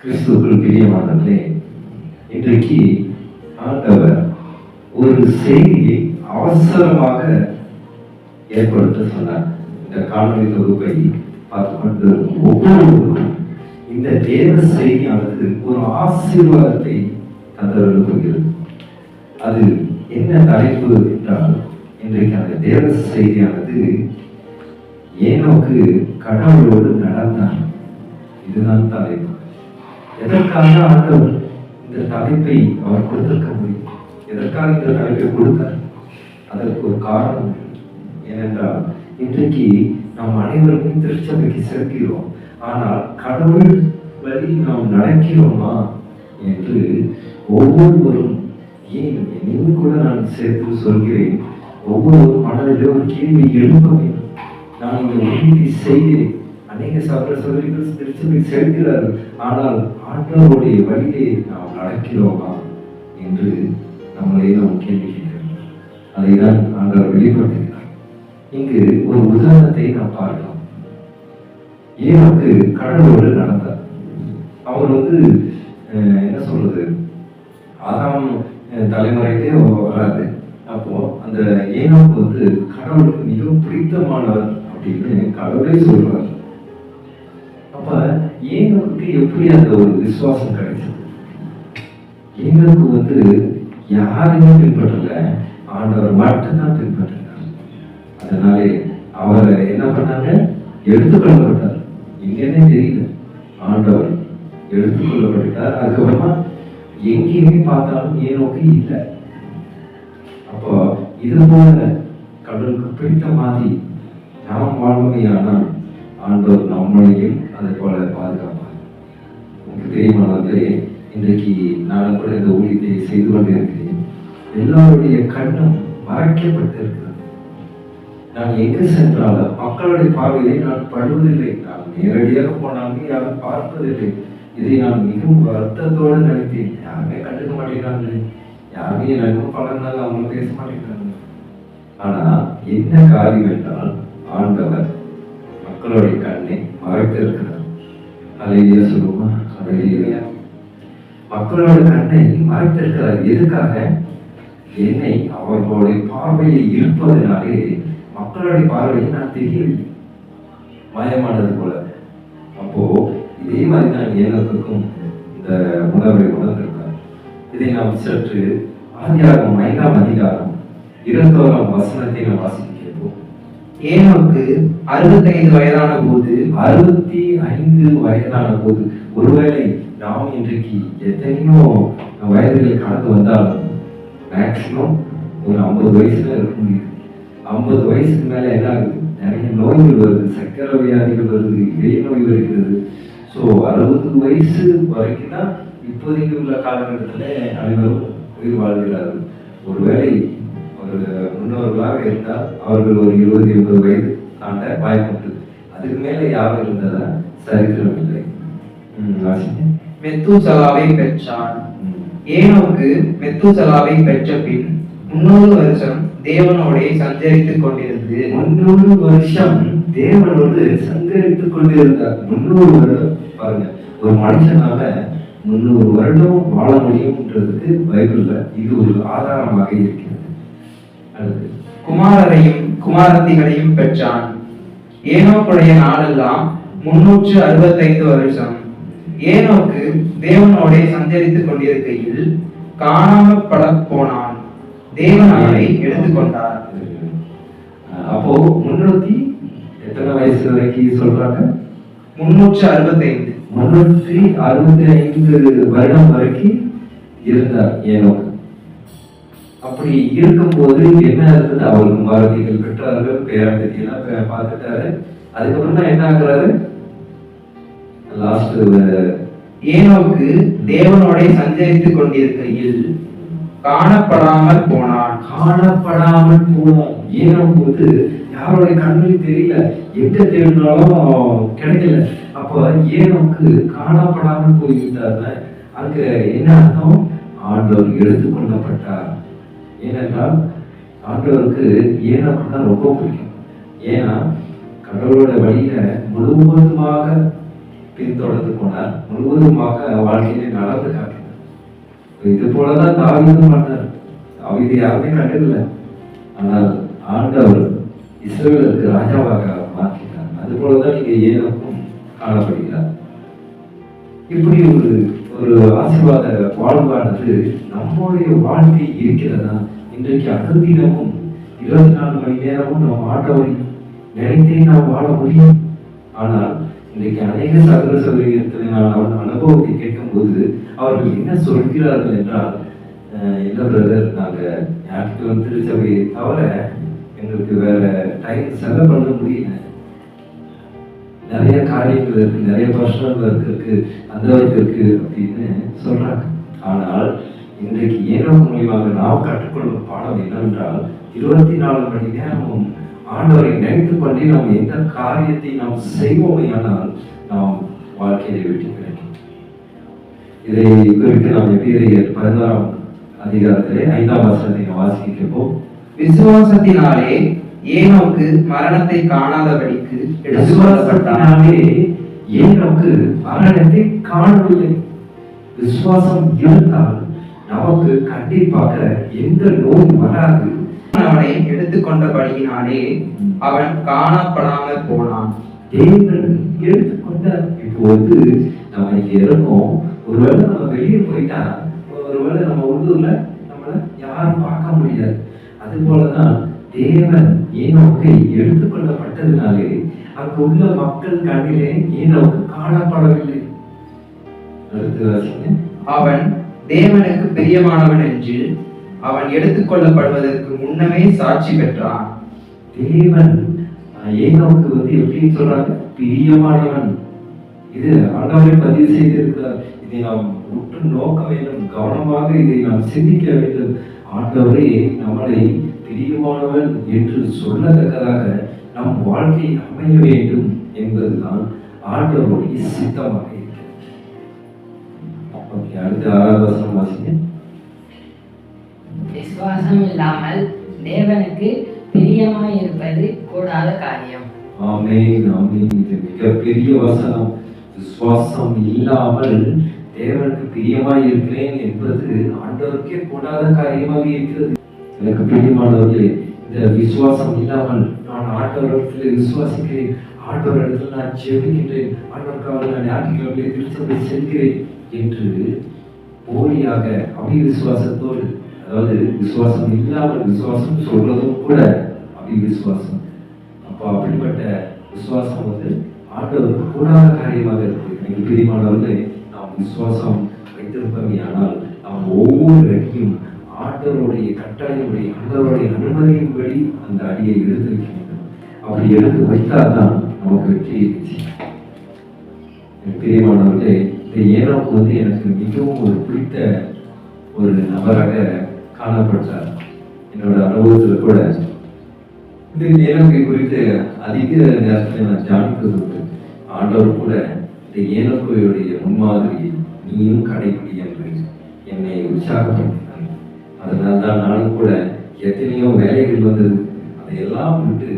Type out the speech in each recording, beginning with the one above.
கிறிஸ்துவுக்குள் பிரியமானவர்களே, இன்றைக்கு ஆண்டவர் ஒரு செய்தியை அவசரமாக ஏற்படுத்த சொன்னார். இந்த காணொலி தொகுப்பை பார்த்து கொண்டு ஒவ்வொருவருக்கும் இந்த தேவ செய்தியானது ஒரு ஆசீர்வாதத்தை தந்தருளுகிறது. அது என்ன தலைப்பு என்றால், இன்றைக்கு அந்த தேவ செய்தியானது ஏனோக்கு கடவுளோடு நடந்தார். இதுதான் தலைப்பு. எதற்காக ஆண்டவர் இந்த தலைப்பை அவர் கொடுத்திருக்க முடியும்? எதற்காக இந்த தலைப்பை கொடுத்தார்? அதற்கு ஒரு காரணம். ஏனென்றால் இன்றைக்கு நாம் அனைவருக்கும் திருச்சபைக்கு செல்கிறோம், ஆனால் கடவுள் வழி நாம் நடக்கிறோமா என்று ஒவ்வொருவரும், ஏன் என்னையும் கூட நான் சேர்த்து சொல்கிறேன், ஒவ்வொரு மனதிலே ஒரு கேள்வி எழுப்ப வேண்டும். நான் இந்த உறுதி செய்கிறேன். அநேக சகோதர சகோதரிகள் திருச்சபை செல்கிறார்கள், ஆனால் ஆண்டவருடைய வழியிலே நாம் நடக்கிறோமா என்று நம்மளே நாம் கேள்வி கேட்கிறோம். அதை தான் ஆண்டவர் வெளிப்படுத்துகிறார். இங்கு ஒரு உதாரணத்தை நாம் பார்க்கலாம். ஏனோக்கு கடவுளோடு நடந்தார். அவர் என்ன சொல்றது, ஆதாம் தலைமுறையிலே வராது. அப்போ அந்த ஏனோக்கு கடவுளுக்கு மிகவும் பிடித்தமானவர் அப்படின்னு கடவுளே சொல்றார். அப்ப ஏனோக்கு எப்படி அந்த ஒரு விசுவாசம் கிடைச்சது? ஏனோக்கு யாரையுமே பின்பற்றல, ஆண்டவர் மட்டும்தான் பின்பற்றினார். அதனாலே அவரை என்ன பண்ணாங்க? எடுத்துக்கொள்ளப்பட்டார். எங்கன்னே தெரியல, ஆண்டவர் எடுத்துக்கொள்ளப்பட்டார். அதுக்கப்புறமா எங்கேயுமே பார்த்தாலும் ஏனோக்கு இல்லை. அப்போ இது போல கடவுளுக்கு பிடித்த மாதிரி நாம் வாழ்மையானால் ஆண்டவர் நம்மளையும் அதை போல பாதுகாப்பார். உங்களுக்கு தெரியுமானவர்களே, இன்றைக்கு நான் கூட இந்த ஊழியத்தை செய்து கொண்டு இருக்கிறேன். எல்லாருடைய கண்ணும் மறைக்கப்பட்டிருக்கிறது. நான் எங்கு சென்றாலும் மக்களுடைய பார்வையை நான் படுவதில்லை. நான் நேரடியாக போனாலும் யாரும் பார்ப்பதில்லை. இதை நான் மிகவும் வருத்தத்தோடு நினைத்தேன். யாருமே கண்டுக்க மாட்டேங்கிறாங்க, யாருமே எனக்கு பலனால அவங்க பேச மாட்டேங்கிறாங்க. ஆனா என்ன காரியம் என்றால், ஆண்டவர் மக்களுடைய கண்ணை மறைத்திருக்கிறார். அலையியா சொல்லுமா, அலையியா மக்களோட கண்ணை மறைத்திருக்கிறார். எதுக்காக? என்னை அவர்களுடைய பார்வையில் இருப்பதனாலே மக்களுடைய பார்வையில் நான் தெரியவில்லை, மாயமானது போல. அப்போ இதே மாதிரி தான் ஏனோக்குக்கும் இந்த உணர்வை உணர்ந்திருக்கார். இதை நாம் சற்று ஆதியாகமம் 5ஆம் அதிகாரம் 21ஆம் வசனத்தை நாம் வாசிக்க கேட்போம். ஏனோக்கு 65 வயதான போது 65 வயதான போது, ஒருவேளை நாம் இன்றைக்கு எத்தனையோ வயதுகளை கடந்து வந்தாலும் மேக்சிமம் ஒரு 50 வயசுல இருக்க முடியும். 50 வயசுக்கு மேல என்ன ஆகுது? நிறைய நோய்கள் வருது, சக்கரை வியாதிகள் வருது, இதய நோய் வருகிறது. ஸோ 60 வயசு வரைக்கும் தான் இப்போதைக்கு உள்ள காலகட்டத்தில் அனைவரும் உயிர் வாழ்கிறார்கள். ஒருவேளை ஒரு முன்னோர்களாக இருந்தால் அவர்கள் ஒரு 20-80 வயது தாண்ட வாய்ப்புண்டு. அதுக்கு மேல யாரும் இருந்ததா சரித்திரம் இல்லை. மெத்தூசலாவை பெற்றான். ஏனோக்கு மெத்தூசலாவை பெற்ற பின் 300 வருஷம் தேவனோட சஞ்சரித்துக் கொண்டிருந்து 300 வருஷம் தேவனோடு சஞ்சரித்துக் கொண்டிருந்தார். 300 வருடம் பாருங்க, ஒரு மனுஷனால 300 வருடம் வாழ முடியும்ன்றதுக்கு பைபிள்ல இது ஒரு ஆதாரமாக இருக்கிறது. அடுத்து குமாரரையும் குமாரத்திகளையும் பெற்றான். ஏனோக்குடைய நாளெல்லாம் 365 வருஷம். ஏனோக்கு தேவனோட சஞ்சரித்துக் கொண்டிருக்கையில் காணாமப்பட போனான். தேவன் அவனை எடுத்துக்கொண்டார். அப்போ 300 எத்தனை வயசு வரைக்கும் சொல்றாங்க? 365 வருடம் வரைக்கும் இருந்தார் ஏனோக்கு. அப்படி இருக்கும்போது என்ன இருந்தது? அவருக்கு மறதிகள் பெற்றார்கள், பேரம்பதி எல்லாம் பார்த்துட்டாரு. அதுக்கப்புறம் தான் என்ன ஆகுறாரு? லாஸ்ட் ஏனோக்கு தேவனோட சஞ்சரித்துக் கொண்டிருக்கையில் காணப்படாமல் போனான். ஏனோக்கு யாரோட கண்ணில் தெரியல, எங்க தேடினாலும் கிடைக்கல. அப்போ ஏனோக்கு காணப்படாமல் போய்விட்டார். அங்க என்ன அர்த்தம்? ஆண்டவர் எடுத்துக்கொள்ளப்பட்டார். ஏனென்றால் ஆண்டவருக்கு ஏனோக்கு தான் ரொம்ப பிடிக்கும். ஏன்னா கடவுளோட வழியில முழுவதுமாக பின்தொடர்ந்து போனார். முழுவதுமாக வாழ்க்கையை நடந்து காட்டினார். இது போலதான் தாவீதும் பண்ணார். தாவீது யாருமே கண்டதில்லை, ஆனால் ஆண்டவர் இஸ்ரவேலுக்கு ராஜாவாக மாற்றினார். அது போலதான் நீங்க ஏனோக்கும் காணப்படுகிறார். இப்படி ஒரு ஆசீர்வாத வாழ்வானது நம்முடைய வாழ்க்கை இருக்கிறதா? இன்றைக்கு அனுதினமும் 24 மணி நேரமும் நம்ம ஆண்டவரை நினைத்தே நாம் வாழ முடியும். ஆனால் இன்றைக்கு அநேக சகோதர சகோதரிகளை நான் அனுபவத்தை கேட்கும்போது அவர்கள் என்ன சொல்கிறார்கள் என்றால், இல்லை பிரதர், நாங்கள் ஞாயிற்றுக்கிழமை திருச்சபையை தவிர எங்களுக்கு வேற டைம் செலவு பண்ண முடியல, நிறைய காரியங்கள் இருக்கு, நிறைய பர்சனல் ஒர்க் இருக்கு, அந்த ஒர்க் இருக்கு அப்படின்னு சொல்றாங்க. ஆனால் இன்றைக்கு ஏனோக்கு மூலியமாக நாம் கற்றுக்கொள்ளும் பாடம் என்னவென்றால், 24 மணி நேரமும் ஆண்டவரை நினைத்து கொண்டே நாம் எந்த காரியத்தை நாம் செய்வோமையானால் நாம் வாழ்க்கையை வெற்றி கிடைக்கும். இதை குறித்து நாம் எபிரேயர் 16ஆம் அதிகாரத்திலே 5ஆம் வசனத்தை வாசிக்கப்போம். விசுவாசத்தினாலே ஏனோக்கு மரணத்தை காணாதபடிக்கு விசுவாசத்தினாலே ஏனோக்கு மரணத்தை காணவில்லை. விசுவாசம் இருந்தால் நமக்கு கண்டிப்பாக எந்த நோய் வராது. அவனை எடுத்துக்கொண்டபடியினாலே அவன் காணப்படாமல் போனான். தேவன் எடுத்துக்கொண்டார். இப்போ நம்ம இங்க இருக்கோம், ஒருவேளை நம்ம வெளியே போயிட்டா, ஒருவேளை நம்ம உள்ளூர்ல நம்மள யாரும் பார்க்க முடியாது. அது போலதான் தேவன் ஏனோக்கை எடுத்துக்கொள்ளப்பட்டதினாலே அங்கு உள்ள மக்கள் கண்ணிலே ஏனோக்கு காணப்படவில்லை. அவன் தேவனுக்கு பிரியமானவன் என்று அவன் எடுத்துக்கொள்ளப்படுவதற்கு முன்னமே சாட்சி பெற்றான். தேவன் ஏனோக்கு எப்படி சொல்றாங்க? பிரியமானவன். இது ஆண்டவரை பதிவு செய்திருக்கிறார். இதை நாம் உற்று நோக்க வேண்டும், கவனமாக இதை நாம் சிந்திக்க வேண்டும். ஆண்டவரே நம்மளை பிரியமானவன் என்று சொல்லத்தக்கதாக நம் வாழ்க்கை அமைய வேண்டும் என்பதுதான் ஆண்டவருடைய சித்தமாக இருக்கிறது. அடுத்த 6ஆவது வசனம் வாசிங்க. விசுவாசம் இல்லாமல் தேவனுக்கு பிரியமாய் இருப்பது கூடாத காரியம். ஆமென், ஆமென். இது மிகப்பெரிய வசனம். விசுவாசம் இல்லாமல் தேவனுக்கு பிரியமாய் இருக்கிறேன் என்பது ஆண்டவருக்கே கூடாத காரியமாக இருக்கிறது. எனக்கு பிரியமானவர்களே, இந்த விசுவாசம் இல்லாமல் நான் ஆண்டவரிடத்தில் விசுவாசிக்கிறேன், ஆண்டவரிடத்தில் நான் ஜெபிக்கின்றேன், ஆண்டவருக்காக நான் ஞாயிற்றுக்கிழமை திருச்சபை செல்கிறேன் என்று போலியாக அவிசுவாசத்தோடு, அதாவது விசுவாசம் இல்லாமல் விசுவாசம் சொல்றதும் கூட அவிசுவாசம். அப்போ அப்படிப்பட்ட விசுவாசம் ஆண்டவருக்கு கூடாத காரியமாக இருக்கு. எனக்கு பிரியமானவர்களே, நாம் விசுவாசம் வைத்திருப்போமே ஆனால் நாம் ஒவ்வொரு அடியும் ஆண்டவருடைய கட்டளையுடைய ஆண்டவருடைய அனுமதியின்படி அந்த அடியை எடுத்து வைக்க வேண்டும். அப்படி எடுத்து வைத்தால்தான் நமக்கு வெற்றி இருந்துச்சு. பிரியமானவர்களே, இந்த ஏனோக்கு எனக்கு மிகவும் ஒரு பிடித்த ஒரு நபராக காணப்பட்டார். என்னோட அனுபவத்தில் கூட இந்த ஏனோக்கை குறித்து அதிக நேரத்தில் நான் தியானிப்பது உண்டு. ஆண்டவர் கூட இந்த ஏனோக்கையுடைய முன்மாதிரியை நீயும் கடைபிடி என்று என்னை உற்சாகப்படுத்தினார். அதனால்தான் நானும் கூட எத்தனையோ வேலைகள் வந்தது, அதையெல்லாம் விட்டு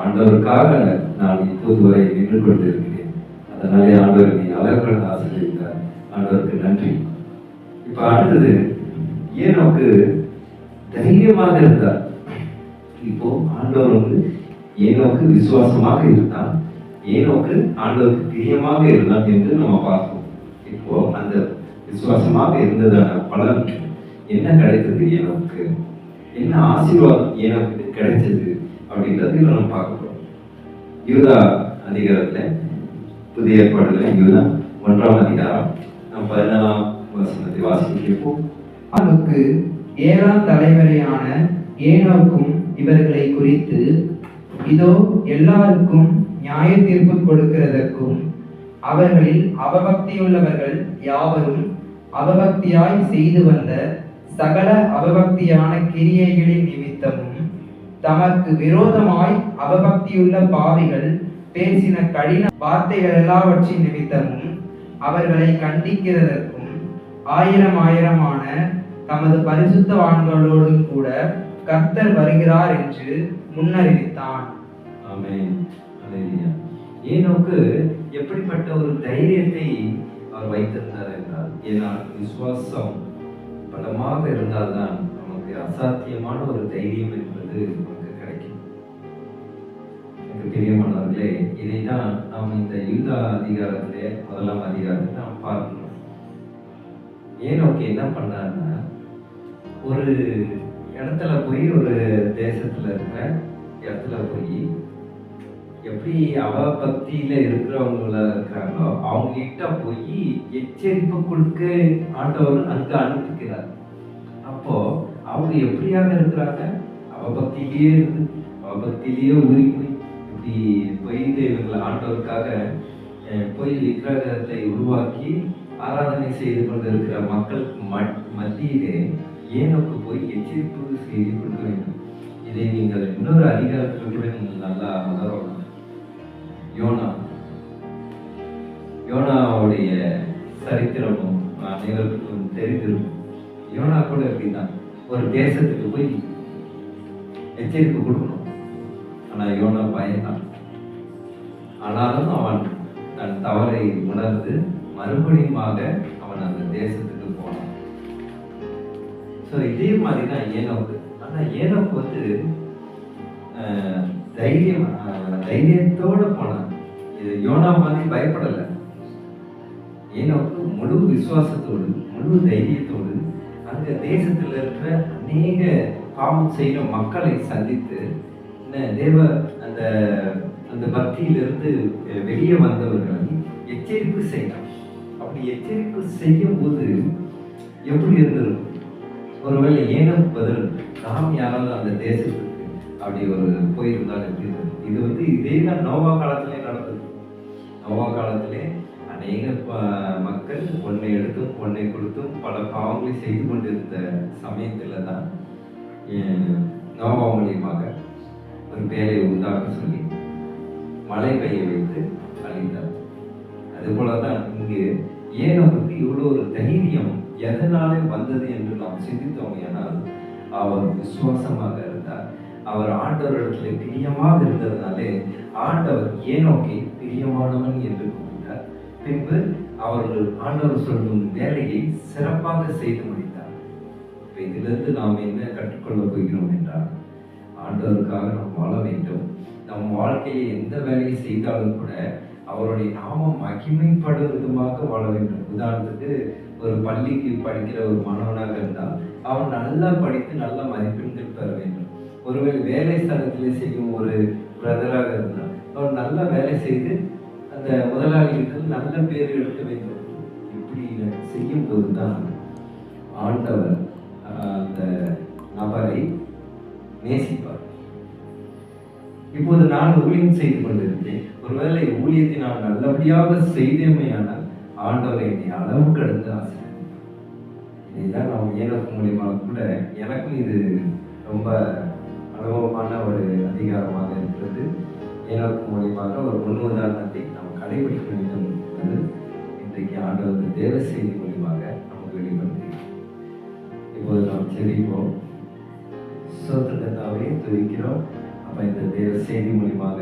ஆண்டவருக்காக நான் இப்போது வரை நின்று கொண்டிருக்கிறேன். அதனாலே ஆண்டவர் நீ அழகுடன் ஆசீர்வதித்தார். ஆண்டவருக்கு நன்றி. இப்ப அடுத்தது ஏனோக்கு தைரியமாக இருந்தார். இப்போ ஆண்டவர் ஏனோக்கு விசுவாசமாக இருந்தான், ஏனோக்கு ஆண்டவருக்கு பிரியமாக இருந்தான் என்று நம்ம பார்ப்போம். இப்போ அந்த விசுவாசமாக இருந்ததான பலன் என்ன கிடைத்தது, ஏனோக்கு என்ன ஆசீர்வாதம் ஏனோக்கு கிடைச்சது அப்படின்றது நம்ம பார்க்க போறோம். யூதா அதிகாரத்துல, புதிய ஏற்பாடுல யூதா 1ஆம் அதிகாரம் 14ஆம் வசனத்தை வாசிப்போம். அவனுக்கு 7ஆம் தலைமுறையான ஏனோக்கும் இவர்களை குறித்து, இதோ எல்லாருக்கும் நியாய தீர்ப்பு கொடுக்கிறதற்கும் அவர்களில் அவபக்தியுள்ளவர்கள் யாவரும் அவபக்தியாய் செய்து வந்த சகல அவபக்தியான கிரியைகளின் நிமித்தமும் தமக்கு விரோதமாய் அவபக்தியுள்ள பாவிகள் பேசின கடின வார்த்தைகள் எல்லாவற்றின் நிமித்தமும் அவர்களை கண்டிக்கிறதற்கும் ஆயிரமான தமது பரிசுத்தவான்களோடு கூட கர்த்தர் வருகிறார் என்று முன்னறிவித்தான். ஆமென். அல்லேலூயா. ஏனோக்கு எப்படிப்பட்ட ஒரு தைரியத்தை அவர் வைத்திருந்தார் என்றால், ஏனால் விசுவாசம் பலமாக இருந்தால்தான் நமக்கு அசாத்தியமான ஒரு தைரியம் என்பது நமக்கு கிடைக்கும். எனக்கு பிரியமானவர்களே, இதைதான் நாம் இந்த யூதா அதிகாரத்திலே 1ஆம் அதிகாரத்தில் நாம் பார்க்கிறோம். ஏனோக்கு என்ன பண்ணாருன்னா, ஒரு இடத்துல போய், ஒரு தேசத்துல இருக்கிற இடத்துல போய், எப்படி அவபக்தியில இருக்கிறவங்கள இருக்கிறாங்களோ அவங்க கிட்ட போய் எச்சரிப்பு கொடுக்க ஆண்டவர் அங்க அனுப்புகிறார். அப்போ அவங்க எப்படியாக இருக்கிறாங்க? அவபக்தியிலேயே இருந்து, அவபக்தியிலேயே ஊறி போய், இப்படி பொய் தெய்வங்களை ஆண்டவருக்காக பொய் விக்கிரகத்தை உருவாக்கி ஆராதனை செய்து கொண்டு இருக்கிற மக்களுக்கு மத்தியிலே ஏனோக்கு போய் எச்சரிப்பு செய்து கொடுக்க வேண்டும். இதை நீங்கள் இன்னொரு அதிகாரத்தில் கூட நீங்கள் நல்லா உணரணும். யோனாவுடைய சரித்திரமும் அனைவருக்கும் தெரிந்திருக்கும். யோனா கூட எப்படிதான் ஒரு தேசத்துக்கு போய் எச்சரிப்பு கொடுக்கணும். ஆனா யோனா பயந்தான். ஆனாலும் அவன் தன் தவறை உணர்ந்து மறுபடியுமாக அவன் அந்த தேசத்துக்கு போனான். ஸோ இதே மாதிரி தான் ஏனோக்கு. ஆனா ஏனோக்கு வந்து தைரியத்தோட போனான். இது யோனா மாதிரி பயப்படலை. ஏனோக்கு முழு விசுவாசத்தோடு, முழு தைரியத்தோடு அந்த தேசத்தில் இருக்கிற அநேக பாவம் செய்கிற மக்களை சந்தித்து தேவ அந்த அந்த பக்தியிலிருந்து வெளியே வந்தவர்களை எச்சரிப்பு செய்யலாம். அப்படி எச்சரிப்பு செய்யும் போது எப்படி இருந்திருக்கும்? ஒருவேளை ஏனோக்கு பதில் நாம் யாராவது அந்த தேசத்துக்கு அப்படி ஒரு போயிருந்தால் எப்படி இருந்தது? இது வந்து இதே தான் நோவா காலத்திலே நடந்தது. நோவா காலத்திலே அநேக மக்கள் ஒன்றை எடுத்தும் ஒன்றை கொடுத்தும் பல பாவங்களை செய்து கொண்டிருந்த சமயத்தில் தான் நோவா மூலியமாக ஒரு பேரை உண்டாக சொல்லி மழை பெய்ய வைத்து அழிந்தார். அதுபோலதான் இங்கு ஏனோக்கு இவ்வளோ ஒரு தைரியம் எதனாலே வந்தது என்று நாம் சிந்தித்தோமையானால், அவர் விசுவாசமாக இருந்தார். அவர் ஆண்டவரிடத்தில் பிரியமாக இருந்ததுனாலே ஆண்டவர் ஏனோக்கை பிரியமானவன் என்று கூறினார். பின்பு அவர்கள் ஆண்டவர் சொல்லும் வேலையை சிறப்பாக செய்து முடித்தார். இதிலிருந்து நாம் என்ன கற்றுக்கொள்ள போகிறோம் என்றால், ஆண்டவருக்காக நாம் வாழ வேண்டும். நம் வாழ்க்கையை எந்த வேலையை செய்தாலும் கூட அவருடைய நாமம் மகிமைப்படும் விதமாக வாழ வேண்டும். உதாரணத்துக்கு ஒரு பள்ளிக்கு படிக்கிற ஒரு மாணவனாக இருந்தால் அவன் நல்லா படித்து நல்ல மதிப்பெண்கள் பெற வேண்டும். ஒருவேளை வேலை ஸ்தலத்திலே செய்யும் ஒரு பிரதராக இருந்தால் அவர் நல்ல வேலை செய்து அந்த முதலாளிகளுக்கு நல்ல பேர் எடுக்க வேண்டும். இப்படி செய்யும் போதுதான் ஆண்டவர் அந்த நபரை நேசிப்பார். இப்போது நான் ஊழியம் செய்து கொண்டிருந்தேன். ஒருவேளை ஊழியத்தை நான் நல்லபடியாக செய்தேமையானால் ஆண்டவர் என்னை அளவு கடந்து ஆசீர்வதிப்பார். இதுதான் நாம் ஏனோக்கு மூலியமாக கூட எனக்கும் இது ரொம்ப அனுபவமான ஒரு அதிகாரமாக இருக்கிறது. ஏனோக்கு மூலியமாக ஒரு முன்னுதாரணத்தை நாம் கடைபிடிக்க வேண்டும் என்பது இன்றைக்கு ஆண்டவருக்கு தேவ செய்தி மூலியமாக நமக்கு வெளிப்படுத்துகிறோம். இப்போது நாம் செவிப்போம். சோத்திரத்தாவே துதிக்கிறோம். அப்ப இந்த தேவ செய்தி மூலியமாக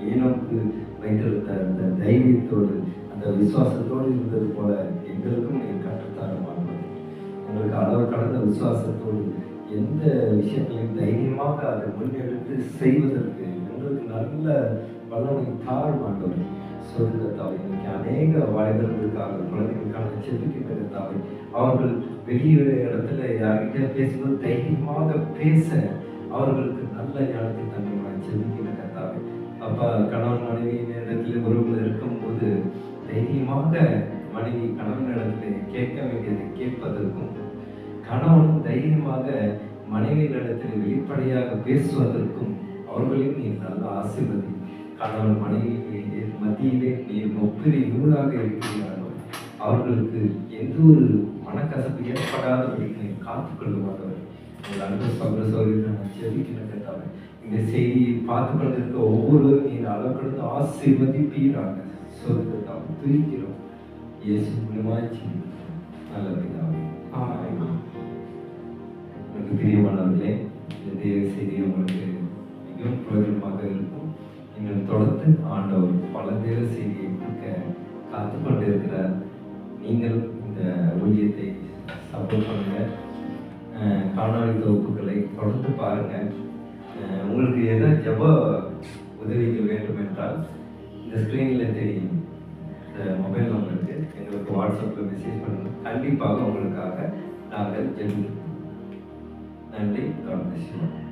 ஏனோக்கு வைத்திருந்த அந்த தைரியத்தோடு, அந்த விசுவாசத்தோடு இருந்தது போல எங்களுக்கும் நீங்க கற்றுத்தாரமாக எங்களுக்கு அளவு கடந்த விசுவாசத்தோடு எந்த விஷயங்களையும் தைரியமாக அதை முன்னெடுத்து செய்வதற்கு எங்களுக்கு நல்ல வல்லமை தாழ்மாண்டவர் சொல்லுங்கத்தாவை. இன்னைக்கு அநேக வாலிபர்களுக்காக, குழந்தைகளுக்கான செதுக்கிட்டாவை அவர்கள் வெளியே இடத்துல யார்கிட்ட பேசும்போது தைரியமாக பேச அவர்களுக்கு நல்ல ஞானத்தை தன்னை செதுக்கின கத்தாவை. அப்பா, கணவன் மனைவி இடத்துல உறவுகள் இருக்கும்போது தைரியமாக மனைவி கணவன் இடத்துல கேட்க வேண்டியதை கேட்பதற்கும், கணவன் தைரியமாக மனைவியிடத்தில் வெளிப்படையாக பேசுவதற்கும் அவர்களையும் நீ நல்ல ஆசீர்வதி. கணவன் மனைவி மத்தியிலே நீ ஒப்பெரி நூலாக இருக்கிறார்கள். அவர்களுக்கு எந்த ஒரு மனக்கசப்பு ஏற்படாதபடி நீ காத்துக்கொள்ளுவார்கள். உங்கள் அன்பு சகோதர சகோதரிகளை செவிக்கின்றவை இந்த செய்தியை பார்த்து கொண்டிருக்க ஒவ்வொருவரும் நீ அளவுக்கு ஆசீர்வதிப்பீராக சொல்லுகிறோம். துதிக்கிறோம் இயேசு மூலமாச்சு நல்ல பிதாவே. உங்களுக்கு பிரியமானவர்களே, இந்த தேவ செய்தி உங்களுக்கு மிகவும் பிரயோஜனமாக இருக்கும். நீங்கள் தொடர்ந்து ஆண்டவர் பல வேத செய்தியை கொடுக்க காத்து கொண்டு இருக்கிறார். நீங்கள் இந்த ஊழியத்தை சப்போர்ட் பண்ணுங்கள். காணொளி தொகுப்புகளை தொடர்ந்து பாருங்கள். உங்களுக்கு எதாவது ஜெப உதவிகள் வேண்டும் என்றால் இந்த ஸ்க்ரீனில் தெரியும் இந்த மொபைல் நம்பருக்கு எங்களுக்கு வாட்ஸ்அப்பில் மெசேஜ் பண்ணுங்கள். கண்டிப்பாக உங்களுக்காக நாங்கள் ஜெபிப்போம். நன்றி. God bless you.